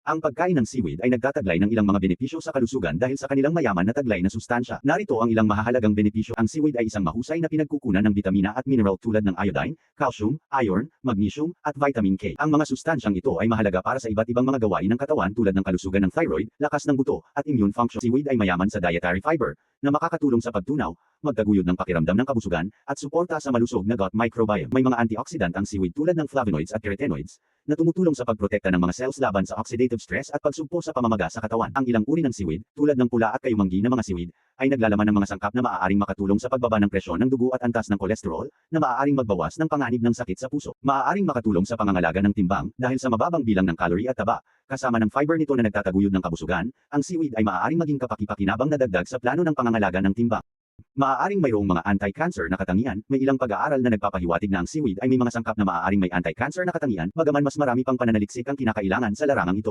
Ang pagkain ng seaweed ay nagtataglay ng ilang mga benepisyo sa kalusugan dahil sa kanilang mayaman na taglay na sustansya. Narito ang ilang mahahalagang benepisyo. Ang seaweed ay isang mahusay na pinagkukunan ng bitamina at mineral tulad ng iodine, calcium, iron, magnesium, at vitamin K. Ang mga sustansyang ito ay mahalaga para sa iba't ibang mga gawain ng katawan tulad ng kalusugan ng thyroid, lakas ng buto, at immune function. Seaweed ay mayaman sa dietary fiber na makakatulong sa pagtunaw, magtaguyod ng pakiramdam ng kabusugan, at suporta sa malusog na gut microbiome. May mga antioxidant ang seaweed tulad ng flavonoids at carotenoids na tumutulong sa pagprotekta ng mga cells laban sa oxidative stress at pagsugpo sa pamamaga sa katawan. Ang ilang uri ng seaweed, tulad ng pula at kayumanggi na mga seaweed, ay naglalaman ng mga sangkap na maaaring makatulong sa pagbaba ng presyon ng dugo at antas ng kolesterol, na maaaring magbawas ng panganib ng sakit sa puso. Maaaring makatulong sa pangangalaga ng timbang dahil sa mababang bilang ng calorie at taba, kasama ng fiber nito na nagtataguyod ng kabusugan. Ang seaweed ay maaaring maging kapaki-pakinabang na dagdag sa plano ng pangangalaga ng timbang. Maaaring mayroong mga anti-cancer na katangian. May ilang pag-aaral na nagpapahiwatig na ang seaweed ay may mga sangkap na maaaring may anti-cancer na katangian, bagaman mas marami pang pananaliksik ang kinakailangan sa larangang ito.